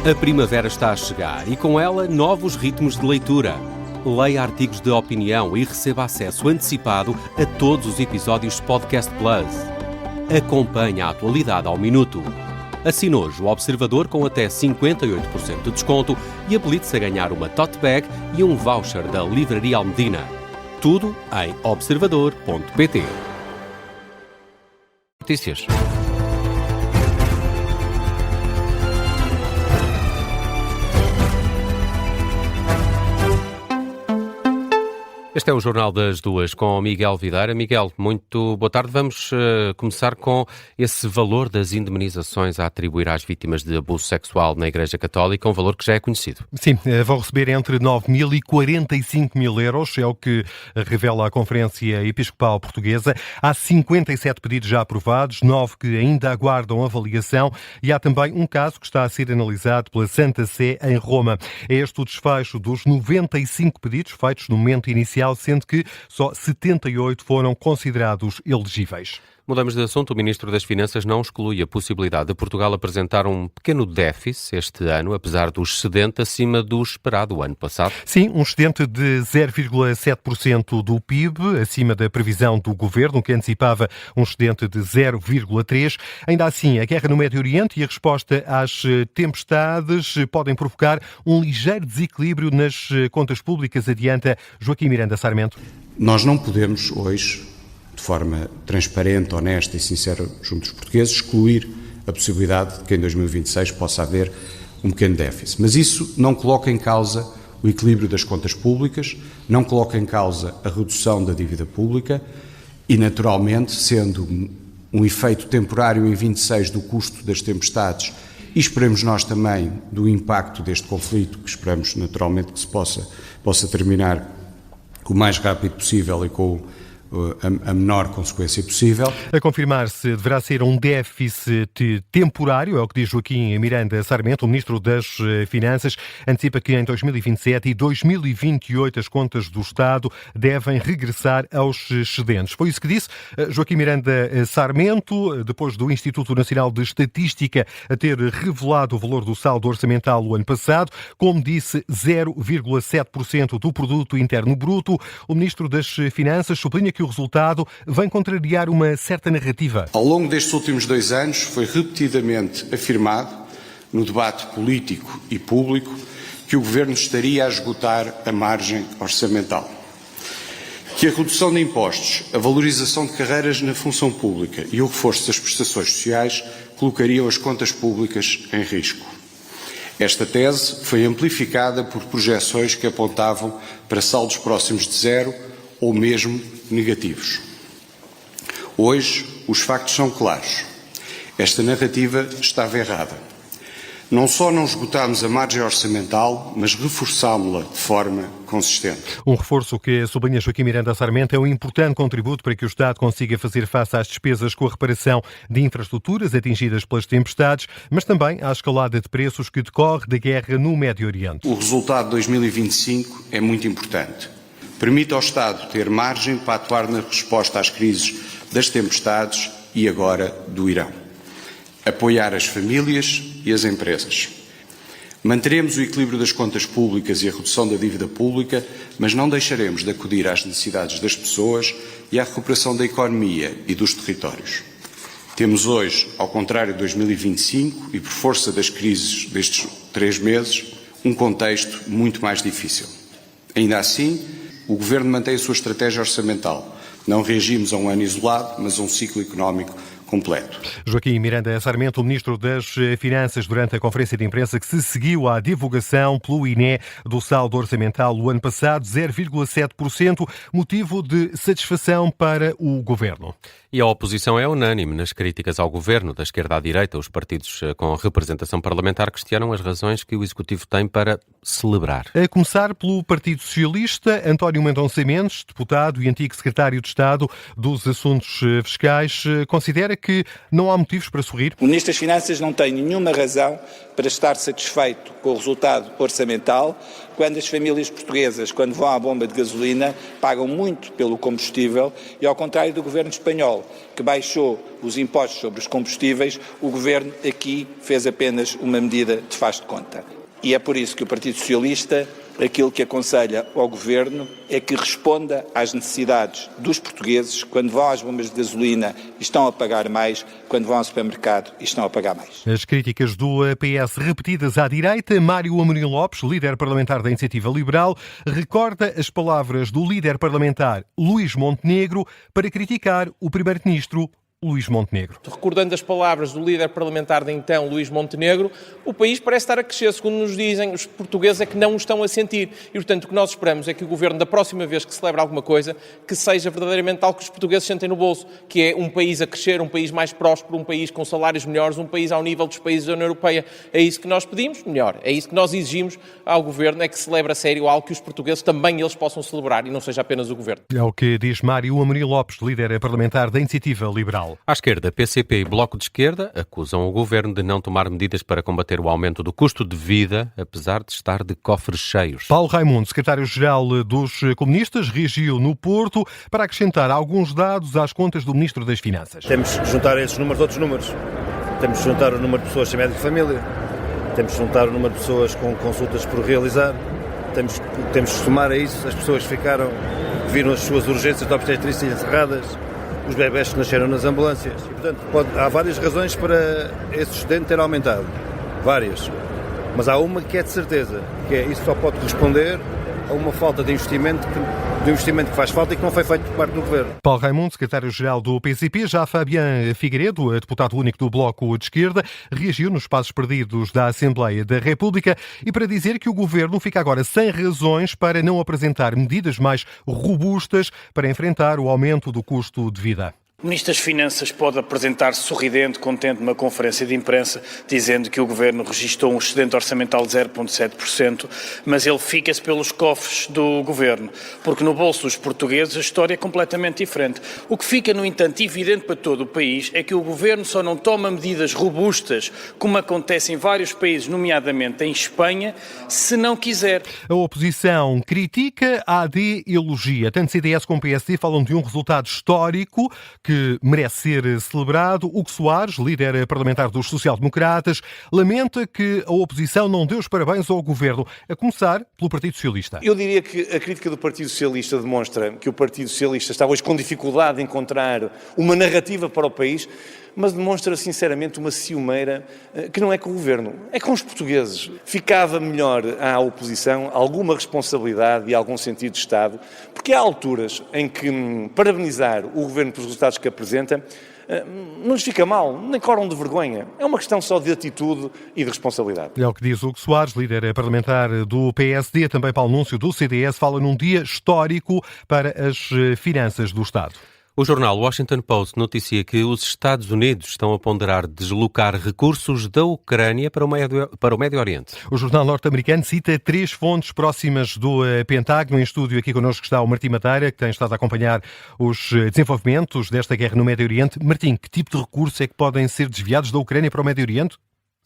A primavera está a chegar e com ela novos ritmos de leitura. Leia artigos de opinião e receba acesso antecipado a todos os episódios de Podcast Plus. Acompanhe a atualidade ao minuto. Assine hoje o Observador com até 58% de desconto e habilite-se a ganhar uma tote bag e um voucher da Livraria Almedina. Tudo em observador.pt. Notícias. Este é o Jornal das Duas com Miguel Videira. Miguel, muito boa tarde. Vamos começar com esse valor das indemnizações a atribuir às vítimas de abuso sexual na Igreja Católica, um valor que já é conhecido. Sim, vão receber entre 9.000 e 45.000 euros, é o que revela a Conferência Episcopal Portuguesa. Há 57 pedidos já aprovados, 9 que ainda aguardam avaliação e há também um caso que está a ser analisado pela Santa Sé em Roma. É este o desfecho dos 95 pedidos feitos no momento inicial, sendo que só 78 foram considerados elegíveis. Mudamos de assunto. O Ministro das Finanças não exclui a possibilidade de Portugal apresentar um pequeno déficit este ano, apesar do excedente acima do esperado o ano passado. Sim, um excedente de 0,7% do PIB, acima da previsão do Governo, que antecipava um excedente de 0,3%. Ainda assim, a guerra no Médio Oriente e a resposta às tempestades podem provocar um ligeiro desequilíbrio nas contas públicas, adianta Joaquim Miranda Sarmento. Nós não podemos hoje, de forma transparente, honesta e sincera junto dos portugueses, excluir a possibilidade de que em 2026 possa haver um pequeno déficit. Mas isso não coloca em causa o equilíbrio das contas públicas, não coloca em causa a redução da dívida pública e, naturalmente, sendo um efeito temporário em 26 do custo das tempestades e esperemos nós também do impacto deste conflito, que esperamos naturalmente que se possa terminar o mais rápido possível e com a menor consequência possível. A confirmar-se, deverá ser um déficit temporário, é o que diz Joaquim Miranda Sarmento, o Ministro das Finanças. Antecipa que em 2027 e 2028 as contas do Estado devem regressar aos excedentes. Foi isso que disse Joaquim Miranda Sarmento, depois do Instituto Nacional de Estatística a ter revelado o valor do saldo orçamental o ano passado. Como disse, 0,7% do produto interno bruto. O Ministro das Finanças sublinha que o resultado vem contrariar uma certa narrativa. Ao longo destes últimos 2 anos foi repetidamente afirmado, no debate político e público, que o Governo estaria a esgotar a margem orçamental. Que a redução de impostos, a valorização de carreiras na função pública e o reforço das prestações sociais colocariam as contas públicas em risco. Esta tese foi amplificada por projeções que apontavam para saldos próximos de zero ou mesmo negativos. Hoje, os factos são claros. Esta narrativa estava errada. Não só não esgotámos a margem orçamental, mas reforçámos-la de forma consistente. Um reforço que, sublinha Joaquim Miranda Sarmento, é um importante contributo para que o Estado consiga fazer face às despesas com a reparação de infraestruturas atingidas pelas tempestades, mas também à escalada de preços que decorre da guerra no Médio Oriente. O resultado de 2025 é muito importante. Permite ao Estado ter margem para atuar na resposta às crises das tempestades e agora do Irão. Apoiar as famílias e as empresas. Manteremos o equilíbrio das contas públicas e a redução da dívida pública, mas não deixaremos de acudir às necessidades das pessoas e à recuperação da economia e dos territórios. Temos hoje, ao contrário de 2025 e por força das crises destes 3 meses, um contexto muito mais difícil. Ainda assim, o Governo mantém a sua estratégia orçamental. Não reagimos a um ano isolado, mas a um ciclo económico completo. Joaquim Miranda Sarmento, o Ministro das Finanças, durante a conferência de imprensa que se seguiu à divulgação pelo INE do saldo orçamental o ano passado, 0,7%, motivo de satisfação para o Governo. E a oposição é unânime nas críticas ao Governo. Da esquerda à direita, os partidos com representação parlamentar questionam as razões que o Executivo tem para celebrar. A começar pelo Partido Socialista, António Mendonça Mendes, deputado e antigo secretário de Estado dos Assuntos Fiscais, considera que não há motivos para sorrir. O Ministro das Finanças não tem nenhuma razão para estar satisfeito com o resultado orçamental, quando as famílias portuguesas, quando vão à bomba de gasolina, pagam muito pelo combustível e, ao contrário do governo espanhol, que baixou os impostos sobre os combustíveis, o governo aqui fez apenas uma medida de faz de conta. E é por isso que o Partido Socialista, aquilo que aconselha ao Governo é que responda às necessidades dos portugueses quando vão às bombas de gasolina e estão a pagar mais, quando vão ao supermercado e estão a pagar mais. As críticas do PS repetidas à direita, Mário Amorim Lopes, líder parlamentar da Iniciativa Liberal, recorda as palavras do líder parlamentar Luís Montenegro para criticar o primeiro-ministro Luís Montenegro. Recordando as palavras do líder parlamentar de então, Luís Montenegro, o país parece estar a crescer, segundo nos dizem, os portugueses é que não o estão a sentir. E, portanto, o que nós esperamos é que o Governo, da próxima vez que celebra alguma coisa, que seja verdadeiramente algo que os portugueses sentem no bolso, que é um país a crescer, um país mais próspero, um país com salários melhores, um país ao nível dos países da União Europeia. É isso que nós pedimos, melhor, é isso que nós exigimos ao Governo, é que celebre a sério algo que os portugueses também eles possam celebrar e não seja apenas o Governo. É o que diz Mário Amorim Lopes, líder parlamentar da Iniciativa Liberal. À esquerda, PCP e Bloco de Esquerda acusam o Governo de não tomar medidas para combater o aumento do custo de vida, apesar de estar de cofres cheios. Paulo Raimundo, secretário-geral dos comunistas, reagiu no Porto para acrescentar alguns dados às contas do Ministro das Finanças. Temos que juntar esses números outros números. Temos que juntar o número de pessoas sem médico de família. Temos que juntar o número de pessoas com consultas por realizar. Temos que somar a isso as pessoas que viram as suas urgências de obstetrícia encerradas, os bebés que nasceram nas ambulâncias. E, portanto, há várias razões para esse excedente ter aumentado. Várias. Mas há uma que é de certeza, que é isso só pode responder a uma falta de investimento que faz falta e que não foi feito por parte do Governo. Paulo Raimundo, secretário-geral do PCP, já Fabián Figueiredo, deputado único do Bloco de Esquerda, reagiu nos espaços perdidos da Assembleia da República e para dizer que o Governo fica agora sem razões para não apresentar medidas mais robustas para enfrentar o aumento do custo de vida. O Ministro das Finanças pode apresentar-se sorridente, contente numa conferência de imprensa, dizendo que o Governo registrou um excedente orçamental de 0,7%, mas ele fica-se pelos cofres do Governo, porque no bolso dos portugueses a história é completamente diferente. O que fica, no entanto, evidente para todo o país é que o Governo só não toma medidas robustas, como acontece em vários países, nomeadamente em Espanha, se não quiser. A oposição critica, a AD elogia. Tanto CDS como PSD falam de um resultado histórico que merece ser celebrado. Hugo Soares, líder parlamentar dos social-democratas, lamenta que a oposição não deu os parabéns ao Governo, a começar pelo Partido Socialista. Eu diria que a crítica do Partido Socialista demonstra que o Partido Socialista está hoje com dificuldade de encontrar uma narrativa para o país, mas demonstra sinceramente uma ciumeira que não é com o Governo, é com os portugueses. Ficava melhor à oposição alguma responsabilidade e algum sentido de Estado, porque há alturas em que parabenizar o Governo pelos resultados que apresenta não lhes fica mal, nem coram de vergonha. É uma questão só de atitude e de responsabilidade. É o que diz Hugo Soares, líder parlamentar do PSD, também para o anúncio do CDS, fala num dia histórico para as finanças do Estado. O jornal Washington Post noticia que os Estados Unidos estão a ponderar deslocar recursos da Ucrânia para o Médio Oriente. O jornal norte-americano cita 3 fontes próximas do Pentágono. Em estúdio aqui connosco está o Martim Madeira, que tem estado a acompanhar os desenvolvimentos desta guerra no Médio Oriente. Martim, que tipo de recursos é que podem ser desviados da Ucrânia para o Médio Oriente?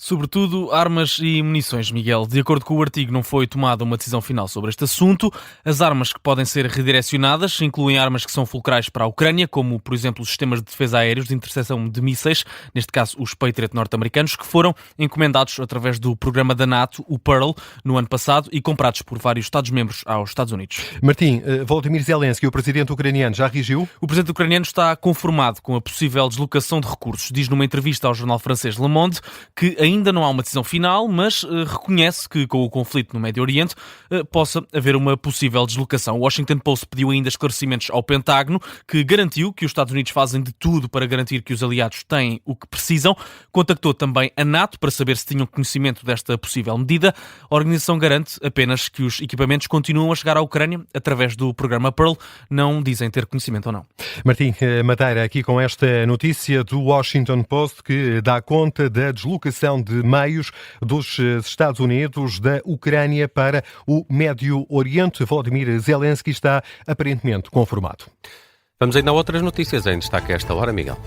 Sobretudo armas e munições, Miguel. De acordo com o artigo, não foi tomada uma decisão final sobre este assunto. As armas que podem ser redirecionadas incluem armas que são fulcrais para a Ucrânia, como, por exemplo, os sistemas de defesa aéreos de interseção de mísseis, neste caso os Patriot norte-americanos, que foram encomendados através do programa da NATO, o Pearl, no ano passado e comprados por vários Estados-membros aos Estados Unidos. Martim, Volodymyr Zelensky, o presidente ucraniano, já reagiu? O presidente ucraniano está conformado com a possível deslocação de recursos. Diz numa entrevista ao jornal francês Le Monde que ainda não há uma decisão final, mas reconhece que com o conflito no Médio Oriente possa haver uma possível deslocação. O Washington Post pediu ainda esclarecimentos ao Pentágono, que garantiu que os Estados Unidos fazem de tudo para garantir que os aliados têm o que precisam. Contactou também a NATO para saber se tinham conhecimento desta possível medida. A organização garante apenas que os equipamentos continuam a chegar à Ucrânia através do programa Pearl. Não dizem ter conhecimento ou não. Martim Madeira, aqui com esta notícia do Washington Post que dá conta da deslocação distribuição de meios dos Estados Unidos da Ucrânia para o Médio Oriente. Volodymyr Zelensky está aparentemente conformado. Vamos ainda a outras notícias em destaque a esta hora, Miguel.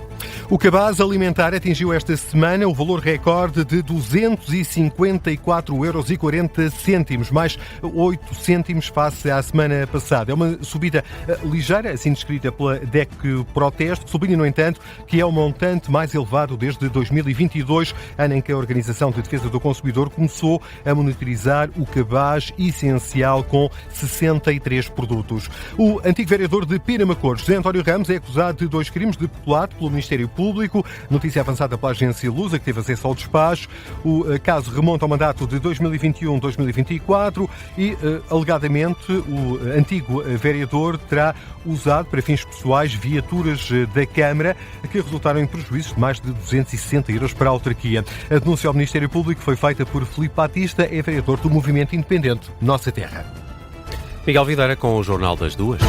O cabaz alimentar atingiu esta semana o valor recorde de 254,40 €, mais 8 cêntimos face à semana passada. É uma subida ligeira, assim descrita pela DEC Proteste, que sublinha, no entanto, que é o montante mais elevado desde 2022, ano em que a Organização de Defesa do Consumidor começou a monitorizar o cabaz essencial com 63 produtos. O antigo vereador de Pinamacor, José António Ramos, é acusado de 2 crimes de peculato pelo Ministério Público. Notícia avançada pela agência Lusa, que teve acesso ao despacho. O caso remonta ao mandato de 2021-2024 e, alegadamente, o antigo vereador terá usado para fins pessoais viaturas da Câmara que resultaram em prejuízos de mais de 260 € para a autarquia. A denúncia ao Ministério Público foi feita por Filipe Batista, é vereador do Movimento Independente Nossa Terra. Miguel Videira com o Jornal das 2.